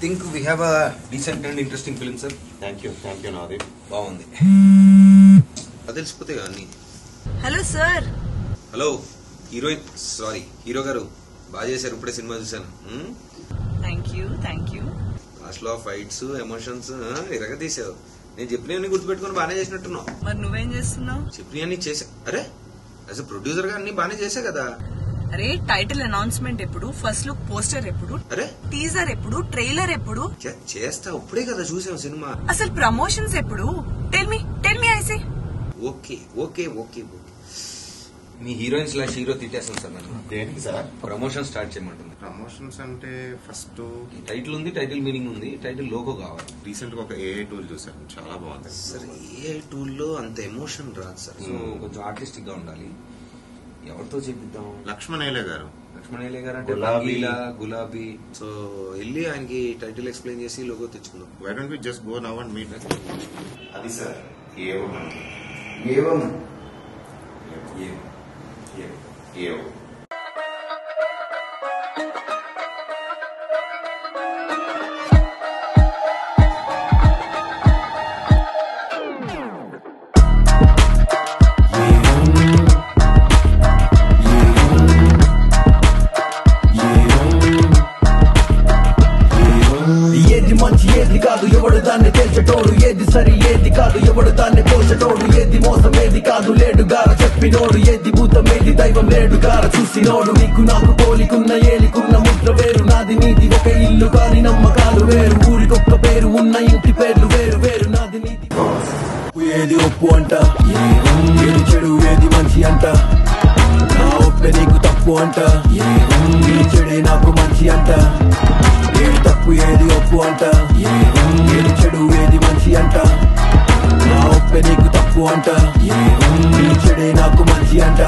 think we have a decent and interesting film, sir. Thank you, Nadeep. బాగుంది. అది తెలిసిపోతే కానీ. Hello sir. Hello heroine, sorry hero గారు, బాగా చేశారు. ఇప్పుడే సినిమా చూశాను. Thank you. లాస్ట్ లో ఫైట్స్, ఎమోషన్స్ ఇరగ తీసావు. నేను చెప్పినవన్నీ గుర్తుపెట్టుకుని బాగానే చేసినట్టున్నావు. మరి నువ్వేం చేస్తున్నావు? చెప్పినవన్నీ చేసా. అరే యాజ్ అ ప్రొడ్యూసర్ గా అన్ని బాగానే చేసా కదా. అరే టైటిల్ అనౌన్స్మెంట్ ఎప్పుడు, ఫస్ట్ లుక్ పోస్టర్ ఎప్పుడు, అరే టీజర్ ఎప్పుడు, ట్రైలర్ ఎప్పుడు? చేస్తా. ఇప్పుడే కదా చూసాం సినిమా. అసలు ప్రమోషన్స్ ఎప్పుడు? టెల్ మీ ఐసే. Okay okay okay okay. మీ హీరోయిన్ స్లాష్ హీరో తిట్టేస్తాను సార్ నన్ను. దేనికి సార్? ప్రమోషన్ స్టార్ట్ చేయమంటుంది. ప్రమోషన్స్ అంటే ఫస్ట్ టైటిల్ ఉంది, టైటిల్ మీనింగ్ ఉంది, టైటిల్ లోగో కావాలి. రీసెంట్ గా ఒక ఏఐ టూల్ చూసాను, చాలా బాగుంది సార్. ఏఐ టూల్ లో అంత ఎమోషన్ రాదు సార్. సో కొంచెం ఆర్టిస్టిక్ గా ఉండాలి. ఎవరితో చేపిద్దాం? లక్ష్మణ్ ఏలే గారు అంటే గులాబీ. సో వెళ్ళి ఆయనకి టైటిల్ ఎక్స్ప్లెయిన్ చేసి లోగో తెచ్చుకుందాం. Why don't we just go now and meet? అది సార్ ఏవో ఏది మంచి ఏది కాదు ఎవడు దాన్ని తేల్చటోడు, ఏది సరి ఏది కాదు ఎవడు దాన్ని పోల్చటోడు, ఏది మోసం ఏది కాదు లేడుగార చెప్పినోడు, ఏది భూతం ఏది దైవం లేడుగార చూసినోడు. నీకు నాకు పోలికున్న ఏలికున్న ముద్ర వేరు, నాది నీది ఒక ఇల్లు కాని నమ్మకాలు వేరు, ఊరికొక్క పేరు ఉన్న ఇంటి పేర్లు వేరు వేరు, నాది నీది. ఏది ఒప్పు అంట, ఏది చెడు ఏది మంచి అంట, నా ఒప్పే నీకు తప్పు అంట, నీ చెడే నాకు మంచి అంట. ఏది తప్పు ఏది ఒప్పు అంట, ఏది చెడు ఏది మంచి అంట, నా ఒప్పే నీకు తప్పు అంట, నీ చెడే నాకు మంచి అంట.